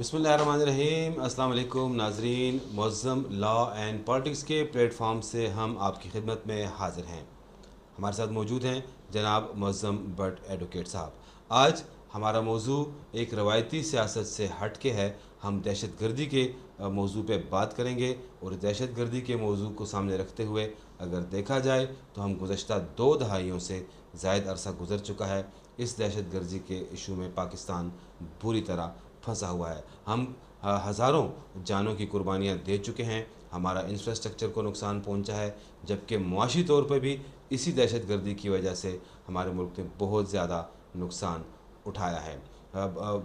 بسم اللہ الرحمن الرحیم۔ السلام علیکم ناظرین، معظم لا اینڈ پالیٹکس کے پلیٹ فارم سے ہم آپ کی خدمت میں حاضر ہیں۔ ہمارے ساتھ موجود ہیں جناب معظم بٹ ایڈوکیٹ صاحب۔ آج ہمارا موضوع ایک روایتی سیاست سے ہٹ کے ہے۔ ہم دہشت گردی کے موضوع پہ بات کریں گے، اور دہشت گردی کے موضوع کو سامنے رکھتے ہوئے اگر دیکھا جائے تو ہم گزشتہ 2 دہائیوں سے زائد عرصہ گزر چکا ہے۔ اس دہشت گردی کے ایشو میں پاکستان بری طرح پھنسا ہوا ہے۔ ہم ہزاروں جانوں کی قربانیاں دے چکے ہیں، ہمارا انفراسٹرکچر کو نقصان پہنچا ہے، جبکہ معاشی طور پہ بھی اسی دہشت گردی کی وجہ سے ہمارے ملک نے بہت زیادہ نقصان اٹھایا ہے۔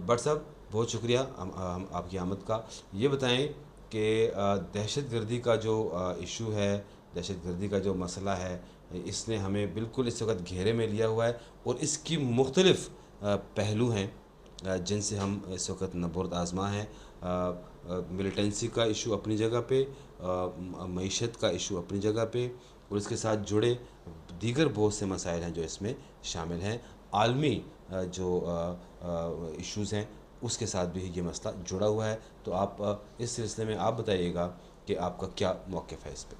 بٹ صاحب بہت شکریہ آپ کی آمد کا۔ یہ بتائیں کہ دہشت گردی کا جو ایشو ہے، دہشت گردی کا جو مسئلہ ہے، اس نے ہمیں بالکل اس وقت گھیرے میں لیا ہوا ہے، اور اس کی مختلف پہلو ہیں جن سے ہم اس وقت نبرد آزما ہیں۔ ملیٹنسی کا ایشو اپنی جگہ پہ، معیشت کا ایشو اپنی جگہ پہ، اور اس کے ساتھ جڑے دیگر بہت سے مسائل ہیں جو اس میں شامل ہیں۔ عالمی جو ایشوز ہیں اس کے ساتھ بھی یہ مسئلہ جڑا ہوا ہے۔ تو آپ اس سلسلے میں آپ بتائیے گا کہ آپ کا کیا موقف ہے اس پہ؟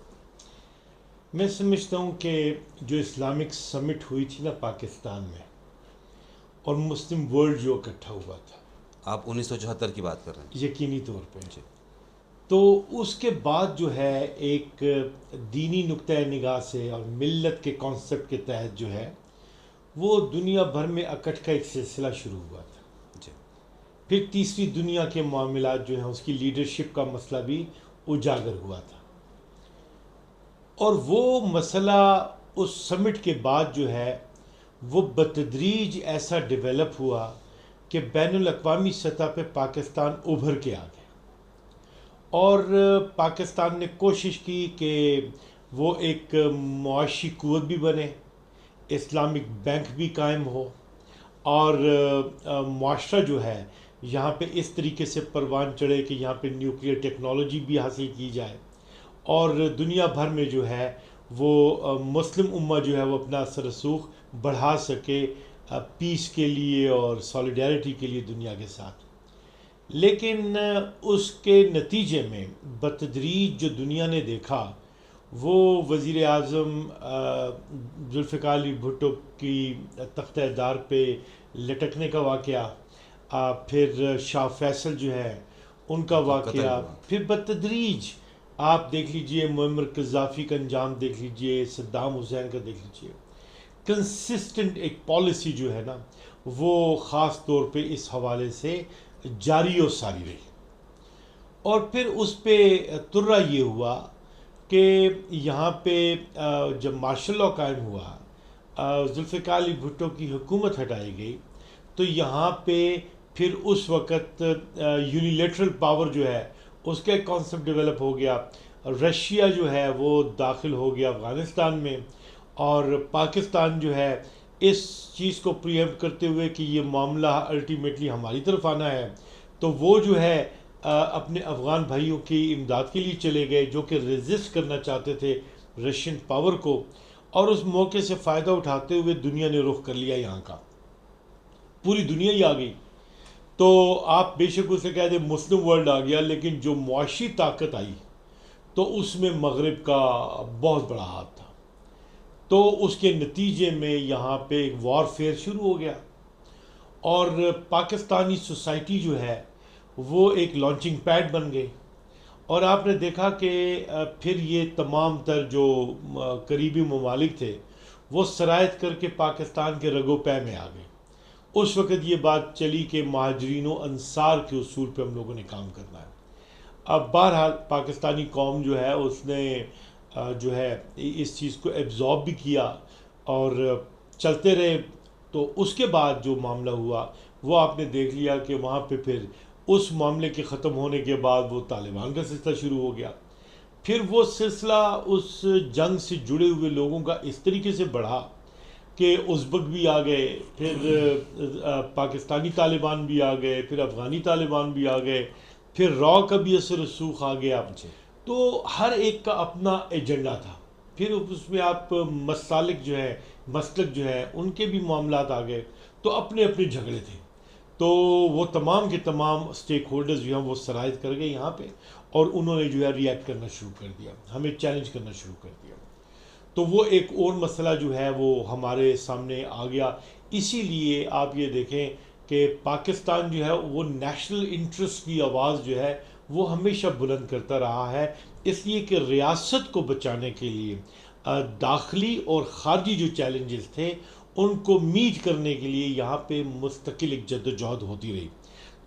میں سمجھتا ہوں کہ جو اسلامک سمٹ ہوئی تھی نا پاکستان میں، اور مسلم ورلڈ جو اکٹھا ہوا تھا، آپ 1974 کی بات کر رہے ہیں؟ یقینی طور پہ، جی تو اس کے بعد جو ہے ایک دینی نقطۂ نگاہ سے اور ملت کے کانسیپٹ کے تحت جو ہے وہ دنیا بھر میں اکٹھ کا ایک سلسلہ شروع ہوا تھا۔ جی پھر تیسری دنیا کے معاملات جو ہیں اس کی لیڈرشپ کا مسئلہ بھی اجاگر ہوا تھا، اور وہ مسئلہ اس سمٹ کے بعد جو ہے وہ بتدریج ایسا ڈیولپ ہوا کہ بین الاقوامی سطح پہ پاکستان ابھر کے آ گیا، اور پاکستان نے کوشش کی کہ وہ ایک معاشی قوت بھی بنے، اسلامک بینک بھی قائم ہو، اور معاشرہ جو ہے یہاں پہ اس طریقے سے پروان چڑھے کہ یہاں پہ نیوکلیر ٹیکنالوجی بھی حاصل کی جائے، اور دنیا بھر میں جو ہے وہ مسلم امہ جو ہے وہ اپنا اثر رسوخ بڑھا سکے پیس کے لیے اور سالیڈیرٹی کے لیے دنیا کے ساتھ۔ لیکن اس کے نتیجے میں بتدریج جو دنیا نے دیکھا وہ وزیر اعظم ذوالفقار علی بھٹو کی تختہ دار پہ لٹکنے کا واقعہ، پھر شاہ فیصل جو ہے ان کا قتل واقعہ، ہوا۔ پھر بتدریج آپ دیکھ لیجئے معمر قذافی کا انجام دیکھ لیجئے، صدام حسین کا دیکھ لیجئے۔ کنسسٹنٹ ایک پالیسی جو ہے نا وہ خاص طور پہ اس حوالے سے جاری و ساری رہی، اور پھر اس پہ ترا یہ ہوا کہ یہاں پہ جب مارشل لاء قائم ہوا، ذوالفقار علی بھٹو کی حکومت ہٹائی گئی، تو یہاں پہ پھر اس وقت یونیلیٹرل پاور جو ہے اس کا ایک کانسیپٹ ڈیولپ ہو گیا۔ رشیا جو ہے وہ داخل ہو گیا افغانستان میں، اور پاکستان جو ہے اس چیز کو پریمپٹ کرتے ہوئے کہ یہ معاملہ الٹیمیٹلی ہماری طرف آنا ہے، تو وہ جو ہے اپنے افغان بھائیوں کی امداد کے لیے چلے گئے جو کہ ریزسٹ کرنا چاہتے تھے رشین پاور کو، اور اس موقع سے فائدہ اٹھاتے ہوئے دنیا نے رخ کر لیا یہاں کا، پوری دنیا ہی آ گئی۔ تو آپ بے شک اسے کہہ دیں مسلم ورلڈ آ گیا، لیکن جو معاشی طاقت آئی تو اس میں مغرب کا بہت بڑا ہاتھ تھا، تو اس کے نتیجے میں یہاں پہ ایک وار فیئر شروع ہو گیا، اور پاکستانی سوسائٹی جو ہے وہ ایک لانچنگ پیڈ بن گئی، اور آپ نے دیکھا کہ پھر یہ تمام تر جو قریبی ممالک تھے وہ سرایت کر کے پاکستان کے رگو پے میں آ گئے۔ اس وقت یہ بات چلی کہ مہاجرین و انصار کے اصول پہ ہم لوگوں نے کام کرنا ہے۔ اب بہرحال پاکستانی قوم جو ہے اس نے جو ہے اس چیز کو ایبزارب بھی کیا اور چلتے رہے۔ تو اس کے بعد جو معاملہ ہوا وہ آپ نے دیکھ لیا کہ وہاں پہ پھر اس معاملے کے ختم ہونے کے بعد وہ طالبان کا سلسلہ شروع ہو گیا، پھر وہ سلسلہ اس جنگ سے جڑے ہوئے لوگوں کا اس طریقے سے بڑھا کہ ازبک بھی آ گئے، پھر پاکستانی طالبان بھی آ گئے، پھر افغانی طالبان بھی آ گئے، پھر را کا بھی اثر رسوخ آ گیا۔ جی تو ہر ایک کا اپنا ایجنڈا تھا، پھر اس میں آپ مسالک جو ہے مسلک جو ہے ان کے بھی معاملات آ گئے، تو اپنے اپنے جھگڑے تھے۔ تو وہ تمام کے تمام اسٹیک ہولڈرز جو ہیں وہ سرایت کر گئے یہاں پہ، اور انہوں نے جو ہے ری ایکٹ کرنا شروع کر دیا، ہمیں چیلنج کرنا شروع کر دیا. تو وہ ایک اور مسئلہ جو ہے وہ ہمارے سامنے آ گیا. اسی لیے آپ یہ دیکھیں کہ پاکستان جو ہے وہ نیشنل انٹرسٹ کی آواز جو ہے وہ ہمیشہ بلند کرتا رہا ہے، اس لیے کہ ریاست کو بچانے کے لیے داخلی اور خارجی جو چیلنجز تھے ان کو میٹ کرنے کے لیے یہاں پہ مستقل ایک جد و جہد ہوتی رہی.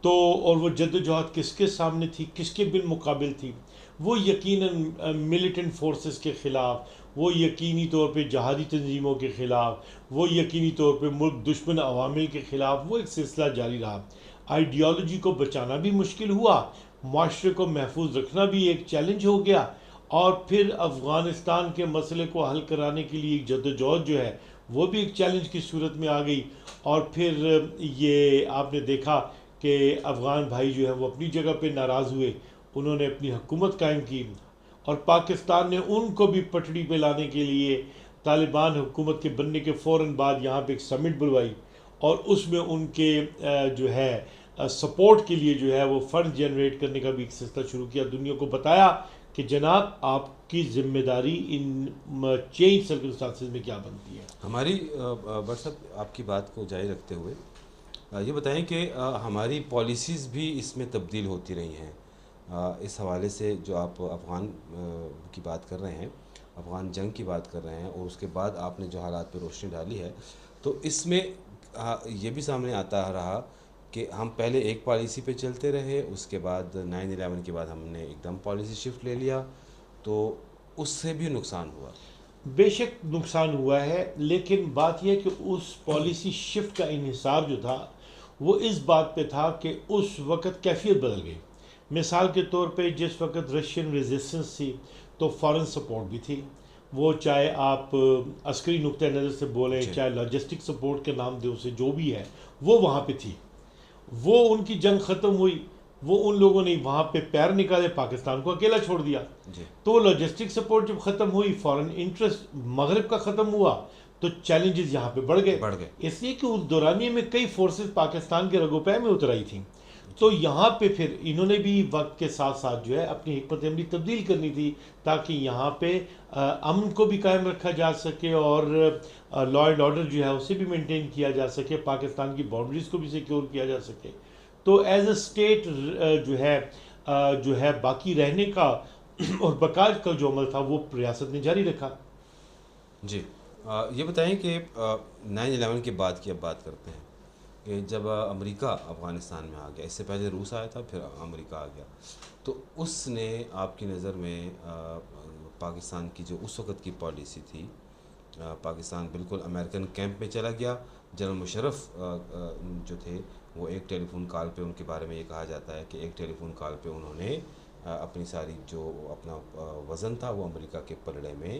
تو اور وہ جد و جہد کس کے سامنے تھی، کس کے بالمقابل تھی؟ وہ یقیناً ملیٹنٹ فورسز کے خلاف، وہ یقینی طور پہ جہادی تنظیموں کے خلاف، وہ یقینی طور پہ ملک دشمن عوامل کے خلاف وہ ایک سلسلہ جاری رہا. آئیڈیالوجی کو بچانا بھی مشکل ہوا، معاشرے کو محفوظ رکھنا بھی ایک چیلنج ہو گیا، اور پھر افغانستان کے مسئلے کو حل کرانے کے لیے ایک جد و جہد جو ہے وہ بھی ایک چیلنج کی صورت میں آ گئی. اور پھر یہ آپ نے دیکھا کہ افغان بھائی جو ہیں وہ اپنی جگہ پہ ناراض ہوئے، انہوں نے اپنی حکومت قائم کی، اور پاکستان نے ان کو بھی پٹڑی پہ لانے کے لیے طالبان حکومت کے بننے کے فوراً بعد یہاں پہ ایک سمٹ بلوائی، اور اس میں ان کے جو ہے سپورٹ کے لیے جو ہے وہ فنڈ جنریٹ کرنے کا بھی ایک سلسلہ شروع کیا. دنیا کو بتایا کہ جناب آپ کی ذمہ داری ان چینج سرکمسٹانسز میں کیا بنتی ہے. ہماری بٹ صاحب آپ کی بات کو جاری رکھتے ہوئے یہ بتائیں کہ ہماری پالیسیز بھی اس میں تبدیل ہوتی رہی ہیں. اس حوالے سے جو آپ افغان کی بات کر رہے ہیں، افغان جنگ کی بات کر رہے ہیں، اور اس کے بعد آپ نے جو حالات پہ روشنی ڈالی ہے، تو اس میں یہ بھی سامنے آتا رہا کہ ہم پہلے ایک پالیسی پہ چلتے رہے، اس کے بعد 9/11 کے بعد ہم نے ایک دم پالیسی شفٹ لے لیا، تو اس سے بھی نقصان ہوا. بے شک نقصان ہوا ہے، لیکن بات یہ ہے کہ اس پالیسی شفٹ کا انحصار جو تھا وہ اس بات پہ تھا کہ اس وقت کیفیت بدل گئی. مثال کے طور پہ جس وقت رشین ریزسٹنس تھی تو فارن سپورٹ بھی تھی، وہ چاہے آپ عسکری نقطہ نظر سے بولیں، جی چاہے لاجسٹک سپورٹ کے نام دیں اسے، جو بھی ہے وہ وہاں پہ تھی. وہ ان کی جنگ ختم ہوئی، وہ ان لوگوں نے وہاں پہ پیر نکالے، پاکستان کو اکیلا چھوڑ دیا. جی تو لاجسٹک سپورٹ جب ختم ہوئی، فارن انٹرسٹ مغرب کا ختم ہوا، تو چیلنجز یہاں پہ بڑھ گئے، بڑھ گئے. اس لیے کہ اس دورانیے میں کئی فورسز پاکستان کے رگو پہ میں اتر آئی تھیں. تو یہاں پہ پھر انہوں نے بھی وقت کے ساتھ ساتھ جو ہے اپنی حکمت عملی تبدیل کرنی تھی، تاکہ یہاں پہ امن کو بھی قائم رکھا جا سکے، اور لا اینڈ آرڈر جو ہے اسے بھی مینٹین کیا جا سکے، پاکستان کی باؤنڈریز کو بھی سیکیور کیا جا سکے. تو ایز اے اسٹیٹ جو ہے باقی رہنے کا اور بقا کا جو عمل تھا وہ ریاست نے جاری رکھا. جی یہ بتائیں کہ 9/11 کے بعد کی اب بات کرتے ہیں کہ جب امریکہ افغانستان میں آ گیا، اس سے پہلے روس آیا تھا، پھر امریکہ آ گیا، تو اس نے آپ کی نظر میں پاکستان کی جو اس وقت کی پالیسی تھی، پاکستان بالکل امریکن کیمپ میں چلا گیا. جنرل مشرف جو تھے وہ ایک ٹیلی فون کال پہ، ان کے بارے میں یہ کہا جاتا ہے کہ ایک ٹیلی فون کال پہ انہوں نے اپنی ساری جو اپنا وزن تھا وہ امریکہ کے پلڑے میں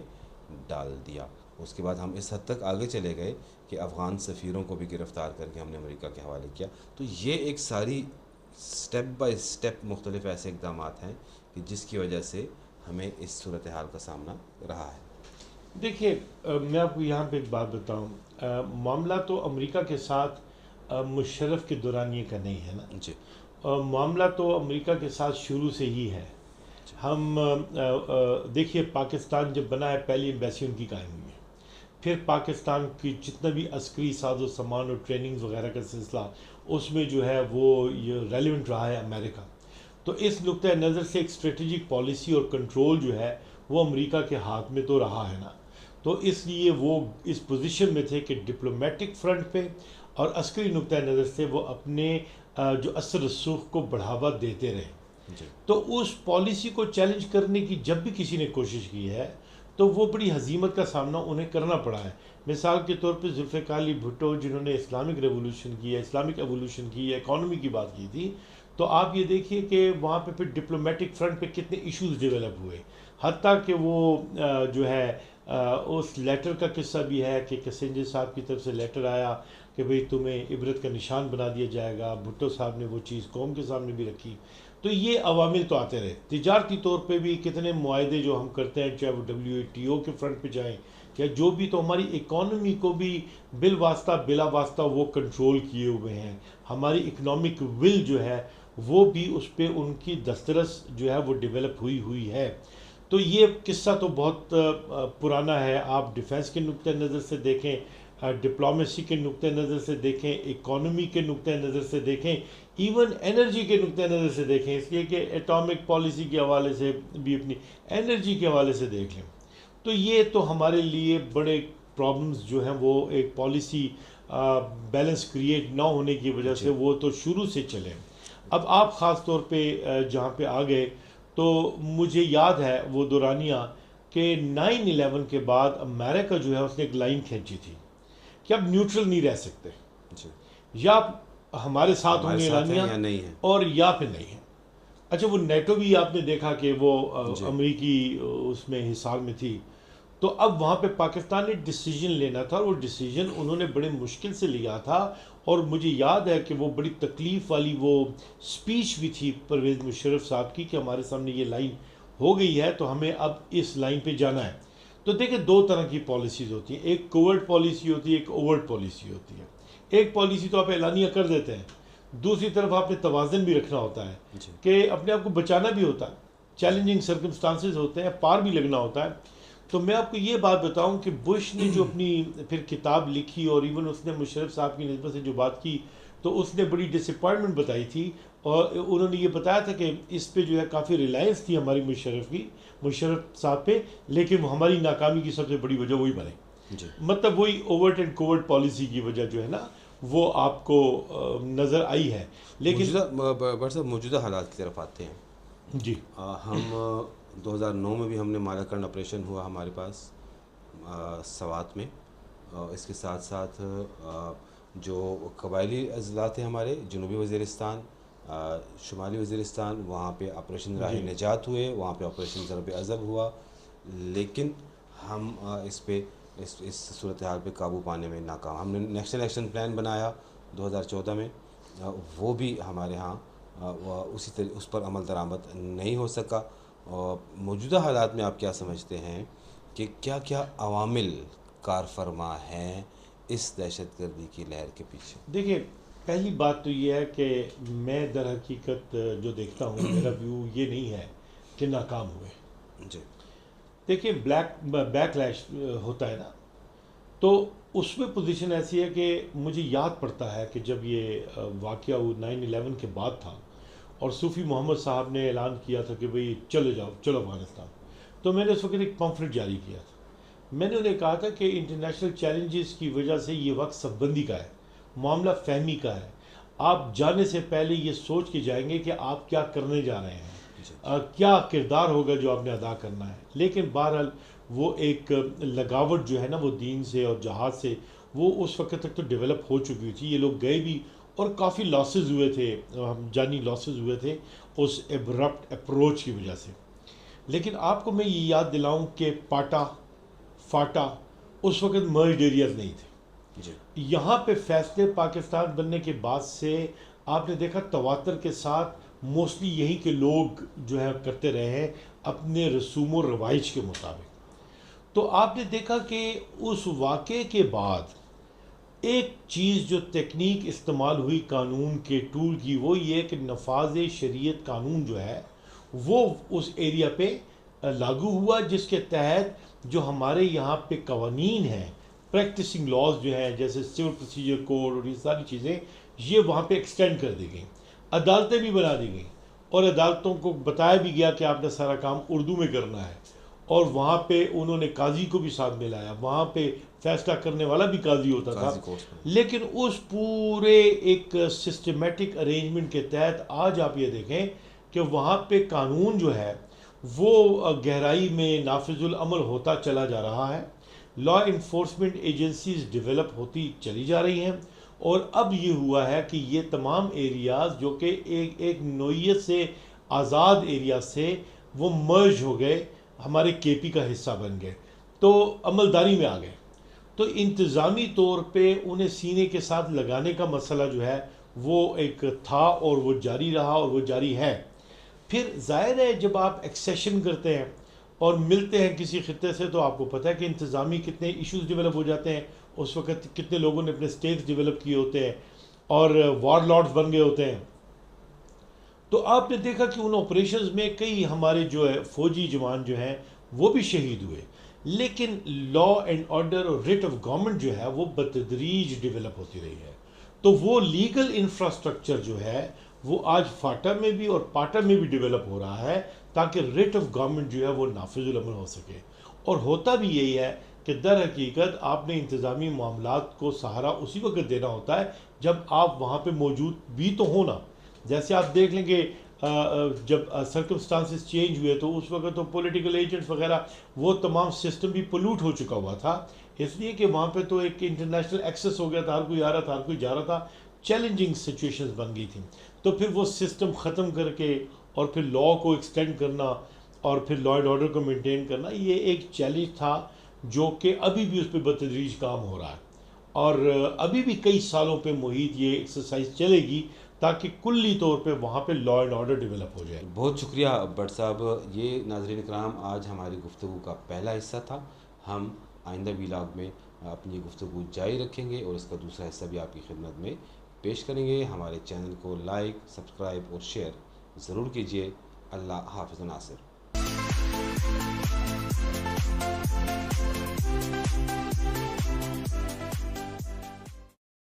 ڈال دیا. اس کے بعد ہم اس حد تک آگے چلے گئے کہ افغان سفیروں کو بھی گرفتار کر کے ہم نے امریکہ کے حوالے کیا. تو یہ ایک ساری سٹیپ بائی سٹیپ مختلف ایسے اقدامات ہیں کہ جس کی وجہ سے ہمیں اس صورتحال کا سامنا رہا ہے. دیکھیے میں آپ کو یہاں پہ ایک بات بتاؤں، معاملہ تو امریکہ کے ساتھ مشرف کے دورانیے کا نہیں ہے نا. جی معاملہ تو امریکہ کے ساتھ شروع سے ہی ہے. ہم دیکھیے پاکستان جب بنا ہے پہلی ایمبیسی ان کی قائم ہوئی ہے، پھر پاکستان کی جتنا بھی عسکری ساز و سامان اور ٹریننگ وغیرہ کا سلسلہ اس میں جو ہے وہ یہ ریلیونٹ رہا ہے امریکہ. تو اس نقطۂ نظر سے ایک اسٹریٹجک پالیسی اور کنٹرول جو ہے وہ امریکہ کے ہاتھ میں تو رہا ہے نا. تو اس لیے وہ اس پوزیشن میں تھے کہ ڈپلومیٹک فرنٹ پہ اور عسکری نقطۂ نظر سے وہ اپنے جو اثر رسوخ کو بڑھاوا دیتے رہے. جی تو اس پالیسی کو چیلنج کرنے کی جب بھی کسی نے کوشش کی ہے تو وہ بڑی ہزیمت کا سامنا انہیں کرنا پڑا ہے. مثال کے طور پہ ذوالفقار علی بھٹو جنہوں نے اسلامک ریولوشن کی ہے، اسلامک ایوولوشن کی ہے، اکانومی کی بات کی تھی، تو آپ یہ دیکھیے کہ وہاں پہ پھر ڈپلومیٹک فرنٹ پہ کتنے ایشوز ڈیولپ ہوئے، حتیٰ کہ وہ جو ہے اس لیٹر کا قصہ بھی ہے کہ کسنجر صاحب کی طرف سے لیٹر آیا کہ کہ بھئی تمہیں عبرت کا نشان بنا دیا جائے گا. بھٹو صاحب نے وہ چیز قوم کے سامنے بھی رکھی. تو یہ عوامل تو آتے رہے. تجارتی طور پہ بھی کتنے معاہدے جو ہم کرتے ہیں, چاہے وہ WTO کے فرنٹ پہ جائیں یا جو بھی, تو ہماری اکانومی کو بھی بالواسطہ بلا واسطہ وہ کنٹرول کیے ہوئے ہیں. ہماری اکنامک ول جو ہے وہ بھی اس پہ ان کی دسترس جو ہے وہ ڈیولپ ہوئی ہے. تو یہ قصہ تو بہت پرانا ہے. آپ ڈیفنس کے نقطہ نظر سے دیکھیں, ڈپلومیسی کے نقطہ نظر سے دیکھیں, اکانومی کے نقطہ نظر سے دیکھیں, ایون انرجی کے نقطہ نظر سے دیکھیں, اس لیے کہ ایٹامک پالیسی کے حوالے سے بھی, اپنی انرجی کے حوالے سے دیکھ لیں. تو یہ تو ہمارے لیے بڑے پرابلمز جو ہیں وہ ایک پالیسی بیلنس کریٹ نہ ہونے کی وجہ سے وہ تو شروع سے چلے. اب آپ خاص طور پہ جہاں پہ آ گئے تو مجھے یاد ہے وہ دورانیہ کہ 9/11 کے بعد امریکہ جو ہے اس نے ایک لائن کھینچی تھی کہ اب نیوٹرل نہیں رہ سکتے, یا آپ ہمارے ساتھ ہوں گے اعلانیہ اور یا پھر نہیں ہے. اچھا, وہ نیٹو بھی آپ نے دیکھا کہ وہ امریکی اس میں حصار میں تھی. تو اب وہاں پہ پاکستان نے ڈیسیجن لینا تھا, اور وہ ڈیسیجن انہوں نے بڑے مشکل سے لیا تھا. اور مجھے یاد ہے کہ وہ بڑی تکلیف والی وہ سپیچ بھی تھی پرویز مشرف صاحب کی کہ ہمارے سامنے یہ لائن ہو گئی ہے تو ہمیں اب اس لائن پہ جانا ہے. تو دیکھیں دو طرح کی پالیسیز ہوتی ہیں, ایک کوورٹ پالیسی ہوتی ہے, ایک اوورٹ پالیسی ہوتی ہے. ایک پالیسی تو آپ اعلانیہ کر دیتے ہیں, دوسری طرف آپ نے توازن بھی رکھنا ہوتا ہے کہ اپنے آپ کو بچانا بھی ہوتا ہے, چیلنجنگ سرکمسٹانسز ہوتے ہیں, پار بھی لگنا ہوتا ہے. تو میں آپ کو یہ بات بتاؤں کہ بش نے جو اپنی پھر کتاب لکھی اور ایون اس نے مشرف صاحب کی نسبت سے جو بات کی تو اس نے بڑی ڈس اپوائنٹمنٹ بتائی تھی, اور انہوں نے یہ بتایا تھا کہ اس پہ جو ہے کافی ریلائنس تھی ہماری مشرف صاحب پہ, لیکن وہ ہماری ناکامی کی سب سے بڑی وجہ وہی بنے. مطلب وہی اوورٹ اینڈ کوورٹ پالیسی کی وجہ جو ہے نا وہ آپ کو نظر آئی ہے. لیکن موجودہ حالات کی طرف آتے ہیں. جی, ہم 2009 میں بھی ہم نے مالاکنڈ آپریشن ہوا ہمارے پاس سوات میں. اس کے ساتھ ساتھ جو قبائلی اضلاع تھے ہمارے جنوبی وزیرستان, شمالی وزیرستان, وہاں پہ آپریشن راہ نجات ہوئے, وہاں پہ آپریشن ضرب عضب ہوا. لیکن ہم اس پہ اس صورتحال پہ قابو پانے میں ناکام. ہم نے نیشنل ایکشن پلان بنایا 2014 میں, وہ بھی ہمارے ہاں اس پر عمل درآمد نہیں ہو سکا. اور موجودہ حالات میں آپ کیا سمجھتے ہیں کہ کیا کیا عوامل کار فرما ہیں اس دہشت گردی کی لہر کے پیچھے؟ دیکھیے پہلی بات تو یہ ہے کہ میں در حقیقت جو دیکھتا ہوں میرا ویو یہ نہیں ہے کہ ناکام ہوئے. جی, دیکھیں بیک لیش ہوتا ہے نا, تو اس میں پوزیشن ایسی ہے کہ مجھے یاد پڑتا ہے کہ جب یہ واقعہ 9/11 کے بعد تھا اور صوفی محمد صاحب نے اعلان کیا تھا کہ بھئی چلے جاؤ, چلو افغانستان, تو میں نے اس وقت ایک پمفلٹ جاری کیا تھا. میں نے انہیں کہا تھا کہ انٹرنیشنل چیلنجز کی وجہ سے یہ وقت صف بندی کا ہے, معاملہ فہمی کا ہے. آپ جانے سے پہلے یہ سوچ کے جائیں گے کہ آپ کیا کرنے جا رہے ہیں, کیا کردار ہوگا جو آپ نے ادا کرنا ہے. لیکن بہرحال وہ ایک لگاوٹ جو ہے نا وہ دین سے اور جہاد سے وہ اس وقت تک تو ڈیولپ ہو چکی تھی. یہ لوگ گئے بھی اور کافی لاسز ہوئے تھے, جانی لاسز ہوئے تھے اس ایبرپٹ اپروچ کی وجہ سے. لیکن آپ کو میں یہ یاد دلاؤں کہ فاٹا اس وقت مرجڈ ایریاز نہیں تھے. یہاں پہ فیصلے پاکستان بننے کے بعد سے آپ نے دیکھا تواتر کے ساتھ موسٹلی یہی کے لوگ جو ہے کرتے رہے ہیں اپنے رسوم و روائج کے مطابق. تو آپ نے دیکھا کہ اس واقعے کے بعد ایک چیز جو تکنیک استعمال ہوئی قانون کے ٹول کی وہ یہ کہ نفاذ شریعت قانون جو ہے وہ اس ایریا پہ لاگو ہوا, جس کے تحت جو ہمارے یہاں پہ قوانین ہیں, پریکٹسنگ لاز جو ہیں جیسے سول پروسیجر کوڈ اور یہ ساری چیزیں یہ وہاں پہ ایکسٹینڈ کر دی گئیں. عدالتیں بھی بنا دی گئیں اور عدالتوں کو بتایا بھی گیا کہ آپ نے سارا کام اردو میں کرنا ہے. اور وہاں پہ انہوں نے قاضی کو بھی ساتھ ملایا, وہاں پہ فیصلہ کرنے والا بھی قاضی ہوتا تھا. لیکن اس پورے ایک سسٹمیٹک ارینجمنٹ کے تحت آج آپ یہ دیکھیں کہ وہاں پہ قانون جو ہے وہ گہرائی میں نافذ العمل ہوتا چلا جا رہا ہے. لا انفورسمنٹ ایجنسیز ڈیولپ ہوتی چلی جا رہی ہیں, اور اب یہ ہوا ہے کہ یہ تمام ایریاز جو کہ ایک نوعیت سے آزاد ایریا سے وہ مرج ہو گئے, ہمارے کے پی کا حصہ بن گئے, تو عملداری میں آ گئے. تو انتظامی طور پہ انہیں سینے کے ساتھ لگانے کا مسئلہ جو ہے وہ ایک تھا اور وہ جاری رہا اور وہ جاری ہے۔ پھر ظاہر ہے جب آپ ایکسیشن کرتے ہیں اور ملتے ہیں کسی خطے سے تو آپ کو پتہ ہے کہ انتظامی کتنے ایشوز ڈیولپ ہو جاتے ہیں، اس وقت کتنے لوگوں نے اپنے اسٹیٹس ڈیولپ کیے ہوتے ہیں اور وار لارڈز بن گئے ہوتے ہیں۔ تو آپ نے دیکھا کہ ان آپریشنز میں کئی ہمارے جو ہے فوجی جوان جو ہیں وہ بھی شہید ہوئے، لیکن لا اینڈ آرڈر اور ریٹ آف گورنمنٹ جو ہے وہ بتدریج ڈیولپ ہوتی رہی ہے۔ تو وہ لیگل انفراسٹرکچر جو ہے وہ آج فاٹا میں بھی اور پاٹا میں بھی ڈیولپ ہو رہا ہے تاکہ ریٹ آف گورنمنٹ جو ہے وہ نافذ العمل ہو سکے۔ اور ہوتا بھی یہی ہے کہ در حقیقت آپ نے انتظامی معاملات کو سہارا اسی وقت دینا ہوتا ہے جب آپ وہاں پہ موجود بھی تو ہونا۔ جیسے آپ دیکھ لیں کہ جب سرکمسٹانسز چینج ہوئے تو اس وقت تو پولیٹیکل ایجنٹس وغیرہ وہ تمام سسٹم بھی پولوٹ ہو چکا ہوا تھا، اس لیے کہ وہاں پہ تو ایک انٹرنیشنل ایکسس ہو گیا تھا، ہر کوئی آ رہا تھا، ہر کوئی جا رہا تھا، چیلنجنگ سچویشنز بن گئی تھیں۔ تو پھر وہ سسٹم ختم کر کے اور پھر لا کو ایکسٹینڈ کرنا اور پھر لا اینڈ آرڈر کو مینٹین کرنا، یہ ایک چیلنج تھا جو کہ ابھی بھی اس پہ بتدریج کام ہو رہا ہے، اور ابھی بھی کئی سالوں پہ محیط یہ ایکسرسائز چلے گی تاکہ کلی طور پہ وہاں پہ لا اینڈ آرڈر ڈیولپ ہو جائے۔ بہت شکریہ بٹ صاحب، یہ ناظرین کرام آج ہماری گفتگو کا پہلا حصہ تھا۔ ہم آئندہ ویلاگ میں اپنی گفتگو جاری رکھیں گے اور اس کا دوسرا حصہ بھی آپ کی خدمت میں پیش کریں گے۔ ہمارے چینل کو لائک، سبسکرائب اور شیئر ضرور کیجیے۔ اللہ حافظ ناصر۔